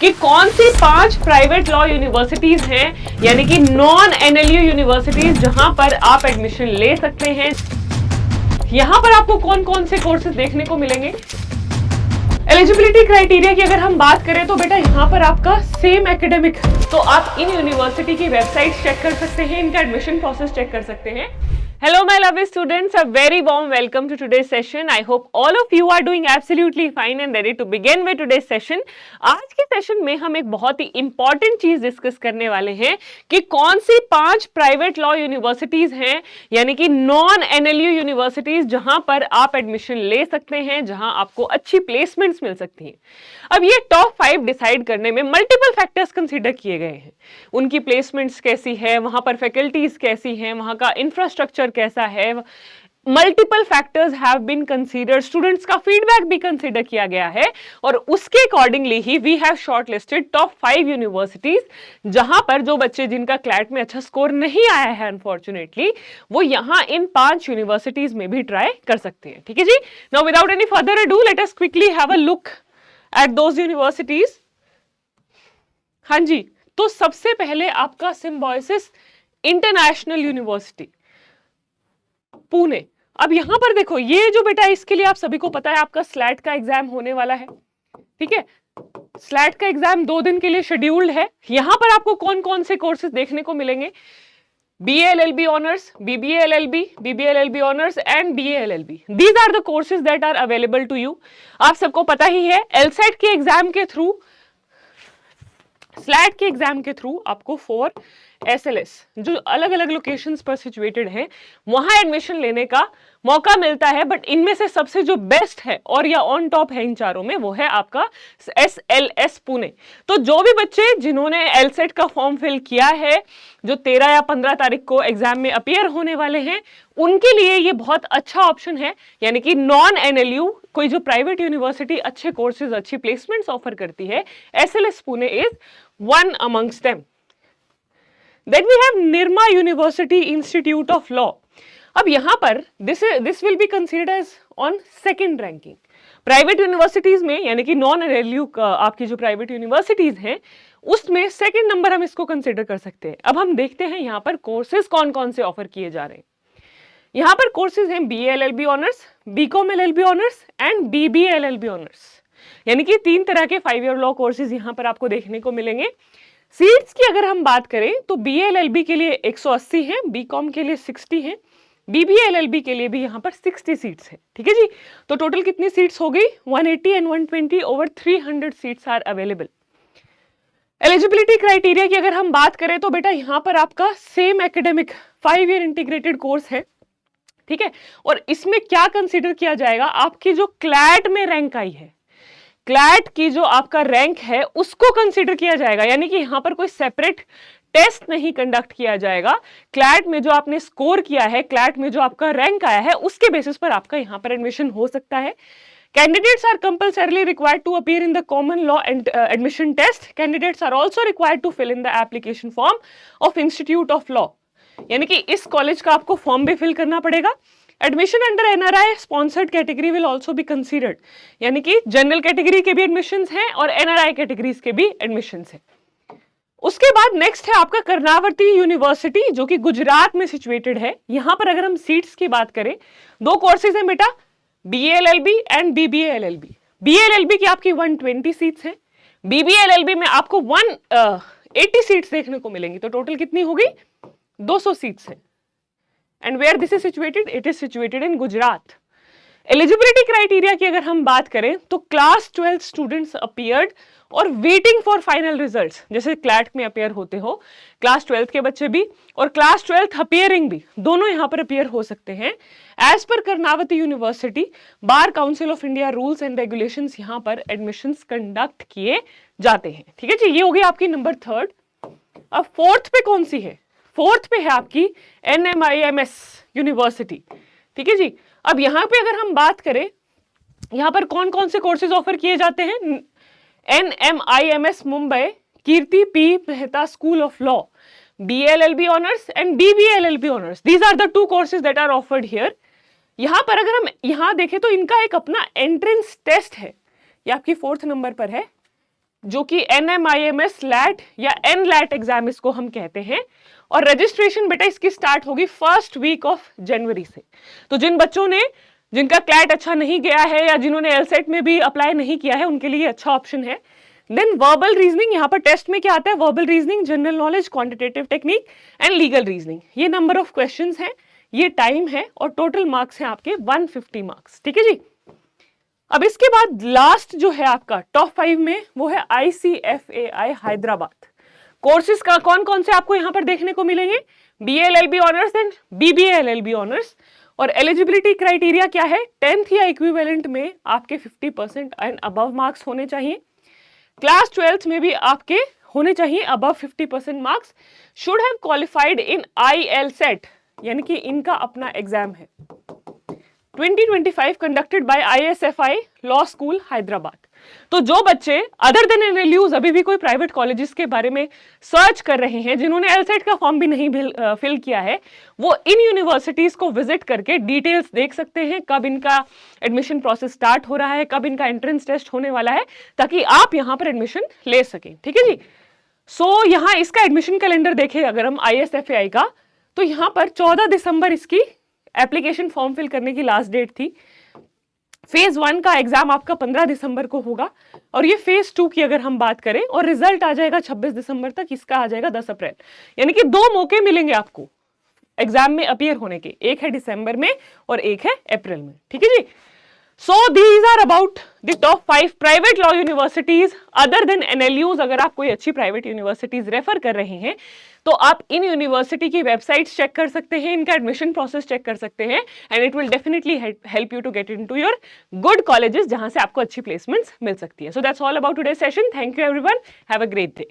कि कौन सी 5 private law universities हैं, यानी कि नॉन एनएलयू यूनिवर्सिटीज, जहां पर आप एडमिशन ले सकते हैं। यहां पर आपको कौन कौन से कोर्सेज देखने को मिलेंगे। एलिजिबिलिटी क्राइटेरिया की अगर हम बात करें तो बेटा यहाँ पर आपका सेम एकेडमिक, तो आप इन यूनिवर्सिटी की वेबसाइट चेक कर सकते हैं, इनका एडमिशन प्रोसेस चेक कर सकते हैं। Hello my lovely students, a very warm welcome to today's session. I hope all of you are doing absolutely fine and ready to begin with today's session. आज के session में हम एक बहुत ही important चीज डिस्कस करने वाले हैं कि कौन सी 5 प्राइवेट लॉ यूनिवर्सिटीज हैं, यानी कि नॉन एनएलयू यूनिवर्सिटीज, जहां पर आप एडमिशन ले सकते हैं, जहां आपको अच्छी प्लेसमेंट्स मिल सकती हैं। अब ये टॉप 5 डिसाइड करने में मल्टीपल फैक्टर्स कंसीडर किए गए हैं। उनकी प्लेसमेंट्स कैसी है, वहां पर फैकल्टीज कैसी हैं, वहां का इंफ्रास्ट्रक्चर कैसा है, multiple factors have been considered, students का फीडबैक भी कंसीडर किया गया है और उसके अकॉर्डिंगली ही we have shortlisted top 5 universities, जहां पर जो बच्चे जिनका क्लैट में अच्छा स्कोर नहीं आया है अनफॉर्चुनेटली, वो यहां इन 5 यूनिवर्सिटीज में भी ट्राई कर सकते हैं। ठीक है जी। Now without any further ado let us quickly have a look at those universities. हाँ जी, तो सबसे पहले आपका सिम्बायोसिस इंटरनेशनल यूनिवर्सिटी पुणे। अब यहां पर देखो, ये जो बेटा, इसके लिए आप सभी को पता है आपका स्लैट का एग्जाम होने वाला है। ठीक है, स्लैट का एग्जाम 2 दिन के लिए शेड्यूल्ड है। यहां पर आपको कौन कौन से कोर्सेज देखने को मिलेंगे। BA LLB honours, BBA LLB, BBA LLB honours and BA LLB, these are the courses that are available to you. आप सबको पता ही है एलसेट के एग्जाम के थ्रू, स्लैट के एग्जाम के थ्रू आपको 4 SLS जो अलग अलग लोकेशंस पर सिचुएटेड है, वहां एडमिशन लेने का मौका मिलता है। बट इनमें से सबसे जो बेस्ट है और या ऑन टॉप है इन चारों में, वो है आपका SLS पुणे। तो जो भी बच्चे जिन्होंने एलसेट का फॉर्म फिल किया है, जो 13 या 15 तारीख को एग्जाम में अपीयर होने वाले हैं, उनके लिए ये बहुत अच्छा ऑप्शन है। यानी कि नॉन एनएलयू कोई जो प्राइवेट यूनिवर्सिटी अच्छे कोर्सेज, अच्छी प्लेसमेंट्स ऑफर करती है, SLS Pune is one amongst them. Then we have Nirma University Institute of Law. अब यहां पर this will be considered as on second ranking. Private universities में, यानी कि नॉन एनएलयू आपकी जो प्राइवेट यूनिवर्सिटीज हैं, उसमें सेकंड नंबर हम इसको कंसिडर कर सकते हैं। अब हम देखते हैं यहां पर कोर्सेज कौन कौन से ऑफर किए जा रहे हैं। यहां पर कोर्सेज हैं BA LLB honours, BCom LLB honours and BBA LLB honours, यानी कि 3 तरह के 5 ईयर लॉ कोर्सेज यहां पर आपको देखने को मिलेंगे। सीट्स की अगर हम बात करें तो BA LLB के लिए 180 हैं, BCom के लिए 60 हैं, BBA LLB के लिए भी यहां पर 60 सीट्स हैं। ठीक है जी। तो टोटल कितनी सीट्स हो गई, 180 and 120, over 300 seats are available. Eligibility criteria की अगर हम बात करें तो बेटा यहां पर आपका same academic 5 year integrated course है। ठीक है, और इसमें क्या कंसिडर किया जाएगा, आपकी जो क्लैट में रैंक आई है, क्लैट की जो आपका रैंक है उसको कंसीडर किया जाएगा। यानी कि यहां पर कोई सेपरेट टेस्ट नहीं कंडक्ट किया जाएगा। क्लैट में जो आपने स्कोर किया है, क्लैट में जो आपका रैंक आया है, उसके बेसिस पर आपका यहां पर एडमिशन हो सकता है। Candidates are compulsorily required to appear in the common law admission test. Candidates are also required to fill in the application form of institute of law, यानी कि इस कॉलेज का आपको फॉर्म भी फिल करना पड़ेगा। Admission under NRI sponsored category will also be considered, यानी कि जनरल कैटेगरी के भी एडमिशंस हैं और NRI कैटेगरीज के भी एडमिशंस हैं। उसके बाद नेक्स्ट है आपका कर्नावती यूनिवर्सिटी, जो कि गुजरात में सिचुएटेड है। यहां पर अगर हम सीट्स की बात करें, 2 कोर्सेज हैं बेटा, BA LLB and BBA LLB। BA LLB की आपकी 120 सीट्स हैं, BBA LLB में आपको 180 सीट्स देखने को मिलेंगी। तो टोटल कितनी होगी, 200 सीट्स हैं। And where this is situated? It is situated in Gujarat. Eligibility criteria की अगर हम बात करें तो क्लास 12 स्टूडेंट्स अपीयर्ड और वेटिंग फॉर फाइनल रिजल्ट्स, जैसे क्लैट में अपीयर होते हो, क्लास 12 के बच्चे भी और क्लास 12 अपीयरिंग भी, दोनों यहाँ पर अपीयर हो सकते हैं। As per Karnavati university bar council of India rules and regulations यहाँ पर एडमिशंस कंडक्ट किए जाते हैं। ठीक है जी, ये हो गई आपकी नंबर 3rd। अब 4th पे कौन सी है, 4th पे है आपकी NMIMS यूनिवर्सिटी। ठीक है जी। अब यहां पे अगर हम बात करें, यहां पर कौन कौन से कोर्सेज ऑफर किए जाते हैं। NMIMS Mumbai Kirti P Mehta school of law, BA LLB honours and BBA LLB honours, these are the 2 courses that are offered here. यहां पर अगर हम यहां देखें तो इनका एक अपना एंट्रेंस टेस्ट है, ये आपकी 4th नंबर पर है, जो कि NMIMS लैट या NLAT एग्जाम इसको हम कहते हैं। और रजिस्ट्रेशन बेटा इसकी स्टार्ट होगी फर्स्ट वीक ऑफ जनवरी से। तो जिन बच्चों ने जिनका क्लैट अच्छा नहीं गया है या जिन्होंने एलसेट में भी अप्लाई नहीं किया है उनके लिए अच्छा ऑप्शन है। देन वर्बल रीजनिंग, यहाँ पर टेस्ट में क्या आता है, verbal reasoning, general knowledge, quantitative technique and legal reasoning. ये नंबर ऑफ क्वेश्चंस हैं, ये टाइम है और टोटल मार्क्स हैं आपके 150 मार्क्स। ठीक है जी। अब इसके बाद लास्ट जो है आपका टॉप 5 में वो है ICFAI हैदराबाद। कोर्सेज का कौन कौन से आपको यहां पर देखने को मिलेंगे, BA LLB honours and BBA LLB honours. और एलिजिबिलिटी क्राइटेरिया क्या है, 10th या इक्विवेलेंट में आपके 50% एंड अबव मार्क्स होने चाहिए। क्लास 12th में भी आपके होने चाहिए above 50% marks. Should have qualified in ILSET, यानी कि इनका अपना एग्जाम है 2025 conducted by ISFI law school Hyderabad. तो जो बच्चे अदर देन NLUs अभी भी कोई प्राइवेट कॉलेजेस के बारे में सर्च कर रहे हैं, जिन्होंने LSET का फॉर्म भी नहीं फिल किया है, वो इन यूनिवर्सिटीज को विजिट करके डिटेल्स देख सकते हैं, कब इनका एडमिशन प्रोसेस स्टार्ट हो रहा है, कब इनका एंट्रेंस टेस्ट होने वाला है, ताकि आप यहां पर एडमिशन ले सकें। ठीक है जी। सो यहां इसका एडमिशन कैलेंडर देखें अगर हम ISFAI का, तो यहां पर 14 दिसंबर इसकी एप्लीकेशन फॉर्म फिल करने की लास्ट डेट थी। फेज 1 का एग्जाम आपका 15 दिसंबर को होगा और ये फेज 2 की अगर हम बात करें, और रिजल्ट आ जाएगा 26 दिसंबर तक, इसका आ जाएगा 10 अप्रैल। यानी कि 2 मौके मिलेंगे आपको एग्जाम में अपीयर होने के, एक है दिसंबर में और एक है अप्रैल में। ठीक है जी। So these are about the top 5 private law universities other than NLUs। अगर आप कोई अच्छी प्राइवेट यूनिवर्सिटीज रेफर कर रहे हैं तो आप इन यूनिवर्सिटी की वेबसाइट्स चेक कर सकते हैं, इनका एडमिशन प्रोसेस चेक कर सकते हैं, and it will definitely help you to get into your good colleges जहां से आपको अच्छी प्लेसमेंट्स मिल सकती है। So that's all about today session. Thank you everyone, have a great day.